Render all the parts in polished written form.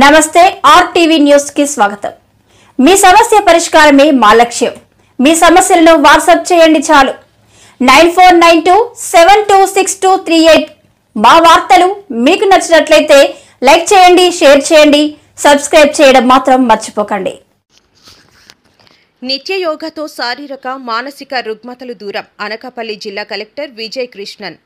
నమస్తే RTV news కి స్వాగతం। మీ సమస్య పరిష్కారమే మా లక్ష్యం। మీ సమస్యలను వాట్సాప్ చేయండి చాలు 9492726238। మా వార్తలు మీకు నచ్చినట్లయితే లైక్ చేయండి, షేర్ చేయండి, సబ్స్క్రైబ్ చేయడం మాత్రం మర్చిపోకండి। నిత్య యోగాతో శారీరక మానసిక రుగ్మతలు దూరం అనకాపల్లి జిల్లా కలెక్టర్ విజయ్ కృష్ణన్।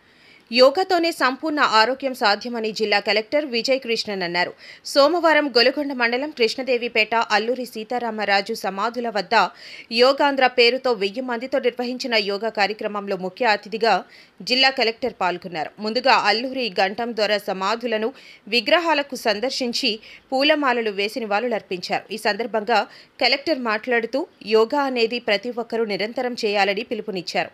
యోగాతోనే సంపూర్ణ ఆరోగ్యం సాధ్యమని జిల్లా కలెక్టర్ విజయ్ కృష్ణన్ అన్నారు। సోమవారం గొలుగొండ మండలం కృష్ణదేవిపేట అల్లూరి సీతారామరాజు సమాధుల వద్ద యోగాంధ్ర పేరుతో 1000 మందితో నిర్వహించిన యోగా కార్యక్రమంలో ముఖ్య అతిథిగా జిల్లా కలెక్టర్ పాల్గొన్నారు। ముందుగా అల్లూరి గంటం దొర సమాధులను విగ్రహాలకు సందర్శించి పూలమాలలు వేసి నివాళులర్పించారు। ఈ సందర్భంగా కలెక్టర్ మాట్లాడుతూ యోగా అనేది ప్రతి ఒక్కరూ నిరంతరం చేయాలని పిలుపునిచ్చారు।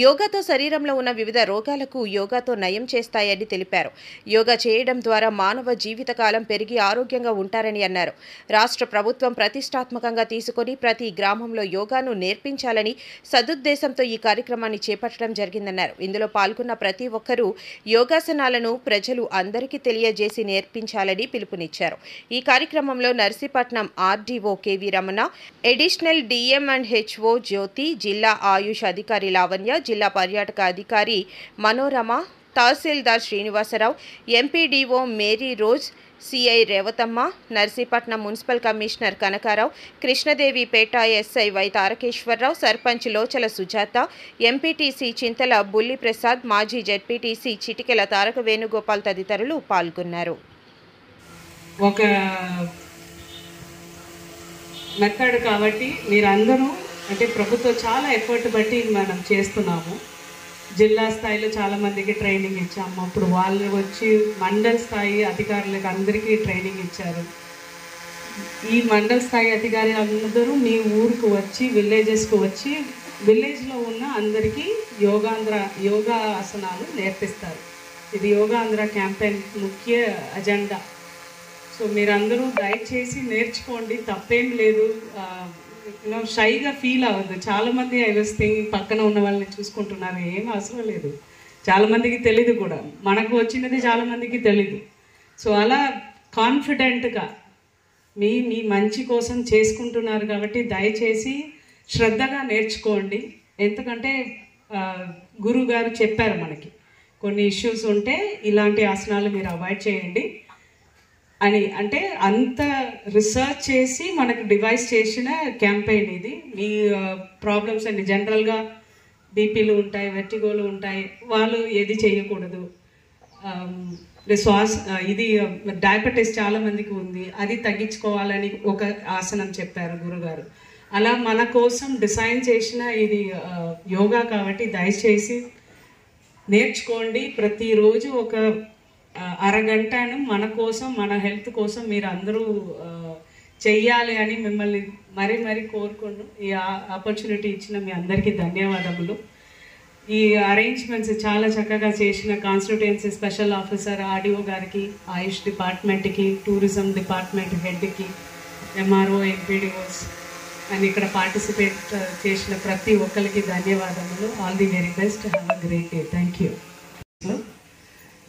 యోగాతో శరీరంలో ఉన్న వివిధ రోగాలకు యోగాతో నయం చేస్తాయని తెలిపారు। యోగా చేయడం ద్వారా మానవ జీవితకాలం పెరిగి ఆరోగ్యంగా ఉంటారని అన్నారు। రాష్ట్ర ప్రభుత్వం ప్రతిష్టాత్మకంగా తీసుకొని ప్రతి గ్రామంలో యోగాను నేర్పించాలని సదుద్దేశంతో ఈ కార్యక్రమాన్ని చేపట్టడం జరిగిందన్నారు। ఇందులో పాల్గొన్న ప్రతి ఒక్కరూ యోగాసనాలను ప్రజలు అందరికీ తెలియజేసి నేర్పించాలని పిలుపునిచ్చారు। ఈ కార్యక్రమంలో Narsipatnam RDO KV Ramana, additional DM and HO Jyothi, జిల్లా ఆయుష్ అధికారి లావణ్య, జిల్లా పర్యాటక అధికారి Manorama, tahsildar Srinivasarao, MPDO Mary Rose, CI Revathamma, Narsipatnam municipal commissioner Kanakarao, Krishnadevipeta SI Y Tarakeswararao, sarpanch Lochala Sujatha, MPTC Chintala Bulli Prasad, మాజీ జెడ్పీటీసీ చిటికెల తారక వేణుగోపాల్ తదితరులు పాల్గొన్నారు। ఒక మెథడ్ కాబట్టి మీరందరూ అంటే ప్రభుత్వం చాలా ఎఫర్ట్ బట్టి మనం చేస్తున్నాము। జిల్లా స్థాయిలో చాలామందికి ట్రైనింగ్ ఇచ్చాము, అప్పుడు వాళ్ళు వచ్చి మండల స్థాయి అధికారులకు అందరికీ ట్రైనింగ్ ఇచ్చారు। ఈ మండల స్థాయి అధికారులు అందరూ మీ ఊరికి వచ్చి విలేజెస్కి వచ్చి విలేజ్లో ఉన్న అందరికీ యోగా ఆసనాలు నేర్పిస్తారు। ఇది యోగాంధ్ర క్యాంపెయిన్ ముఖ్య అజెండా। సో మీరందరూ దయచేసి నేర్చుకోండి, తప్పేం లేదు। షైగా ఫీల్ అవ్వద్దు। చాలామంది ఐ వాస్ థింకింగ్ పక్కన ఉన్న వాళ్ళని చూసుకుంటున్నారు, ఏం అవసరం లేదు। చాలామందికి తెలీదు కూడా, మనకు వచ్చినది చాలామందికి తెలీదు। సో అలా కాన్ఫిడెంట్గా మీ మంచి కోసం చేసుకుంటున్నారు కాబట్టి దయచేసి శ్రద్ధగా నేర్చుకోండి। ఎందుకంటే గురువు గారు చెప్పారు మనకి కొన్ని ఇష్యూస్ ఉంటే ఇలాంటి ఆసనాలు మీరు అవాయిడ్ చేయండి అని, అంటే అంత రీసెర్చ్ చేసి మనకు డివైస్ చేసిన క్యాంపెయిన్ ఇది। మీ ప్రాబ్లమ్స్ అండి, జనరల్గా బీపీలు ఉంటాయి, వెర్టిగోలు ఉంటాయి, వాళ్ళు ఏది చేయకూడదు। ఇది డయాబెటీస్ చాలామందికి ఉంది, అది తగ్గించుకోవాలని ఒక ఆసనం చెప్పారు గురుగారు। అలా మన కోసం డిజైన్ చేసిన ఇది యోగా కాబట్టి దయచేసి నేర్చుకోండి। ప్రతిరోజు ఒక అరగంటను మన కోసం, మన హెల్త్ కోసం మీరు అందరూ చెయ్యాలి అని మిమ్మల్ని మరీ కోరుకుంటూ ఈ ఆపర్చునిటీ ఇచ్చిన మీ అందరికీ ధన్యవాదములు। ఈ అరేంజ్మెంట్స్ చాలా చక్కగా చేసిన కాన్స్టిట్యుయెన్సీ స్పెషల్ ఆఫీసర్ ఆర్డీఓ గారికి, ఆయుష్ డిపార్ట్మెంట్కి, టూరిజం డిపార్ట్మెంట్ హెడ్కి, ఎంఆర్ఓ, ఎంపీడీఓస్ అండ్ ఇక్కడ పార్టిసిపేట్ చేసిన ప్రతి ఒక్కరికి ధన్యవాదములు। All the very best, have a great day, thank you.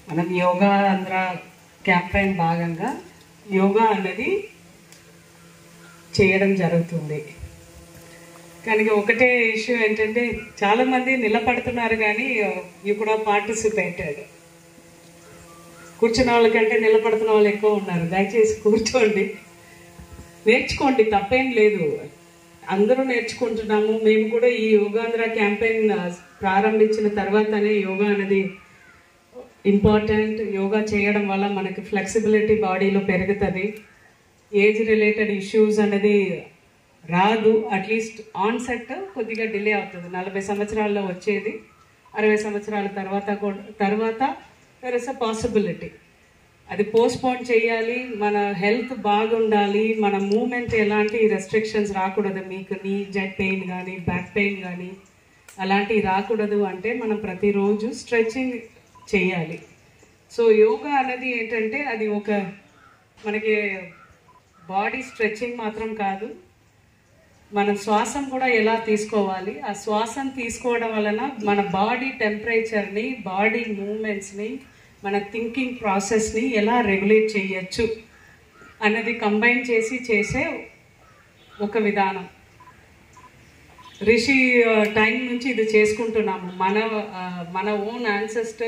మనం యోగా ఆంధ్ర క్యాంపెయిన్ భాగంగా యోగా అనేది చేయడం జరుగుతుంది। కానీ ఒకటే ఇష్యూ ఏంటంటే చాలామంది నిలబడుతున్నారు కానీ యూ కూడా పార్టిసిపేటెడ్। కూర్చున్న వాళ్ళకంటే నిలబడుతున్న వాళ్ళు ఎక్కువ ఉన్నారు। దయచేసి కూర్చోండి, నేర్చుకోండి, తప్పేం లేదు। అందరూ నేర్చుకుంటున్నాము। మేము కూడా ఈ యోగాంధ్ర క్యాంపెయిన్ ప్రారంభించిన తర్వాతనే యోగా అనేది ఇంపార్టెంట్। యోగా చేయడం వల్ల మనకి ఫ్లెక్సిబిలిటీ బాడీలో పెరుగుతుంది, ఏజ్ రిలేటెడ్ ఇష్యూస్ అనేది రాదు। అట్లీస్ట్ ఆన్సెట్ కొద్దిగా డిలే అవుతుంది, 40 సంవత్సరాల్లో వచ్చేది 60 సంవత్సరాల తర్వాత దర్ ఇస్ అ పాసిబిలిటీ। అది పోస్ట్పోన్ చేయాలి, మన హెల్త్ బాగుండాలి, మన మూమెంట్ ఎలాంటి రెస్ట్రిక్షన్స్ రాకూడదు, మీకు నీ జెట్ పెయిన్ కానీ బ్యాక్ పెయిన్ కానీ అలాంటివి రాకూడదు అంటే మనం ప్రతిరోజు స్ట్రెచ్చింగ్ చేయాలి। సో యోగా అనేది ఏంటంటే అది ఒక మనకి బాడీ స్ట్రెచ్చింగ్ మాత్రం కాదు, మనం శ్వాసం కూడా ఎలా తీసుకోవాలి, ఆ శ్వాసం తీసుకోవడం వలన మన బాడీ టెంపరేచర్ని, బాడీ మూమెంట్స్ని, మన థింకింగ్ ప్రాసెస్ని ఎలా రెగ్యులేట్ చేయొచ్చు అన్నది కంబైన్ చేసి చేసే ఒక విధానం. రిషి టైం నుంచి ఇది చేసుకుంటున్నాము. మన ఓన్ యాన్సెస్టర్స్